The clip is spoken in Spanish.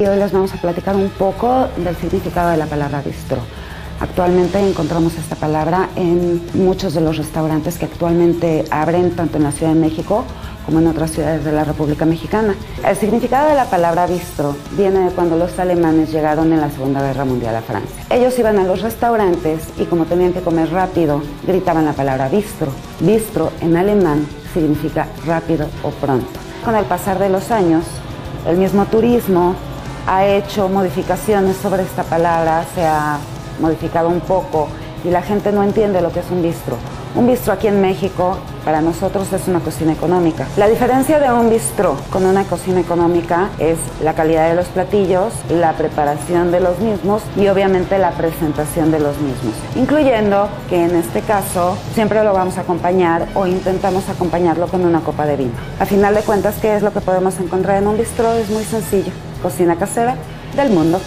Y hoy les vamos a platicar un poco del significado de la palabra bistró. Actualmente encontramos esta palabra en muchos de los restaurantes que actualmente abren tanto en la Ciudad de México como en otras ciudades de la República Mexicana. El significado de la palabra bistró viene de cuando los alemanes llegaron en la Segunda Guerra Mundial a Francia. Ellos iban a los restaurantes y como tenían que comer rápido, gritaban la palabra bistró. Bistró en alemán significa rápido o pronto. Con el pasar de los años, el mismo turismo ha hecho modificaciones sobre esta palabra, se ha modificado un poco y la gente no entiende lo que es un bistró. Un bistró aquí en México para nosotros es una cocina económica. La diferencia de un bistró con una cocina económica es la calidad de los platillos, la preparación de los mismos y obviamente la presentación de los mismos, incluyendo que en este caso siempre lo vamos a acompañar o intentamos acompañarlo con una copa de vino. A final de cuentas, ¿qué es lo que podemos encontrar en un bistró? Es muy sencillo, cocina casera del mundo.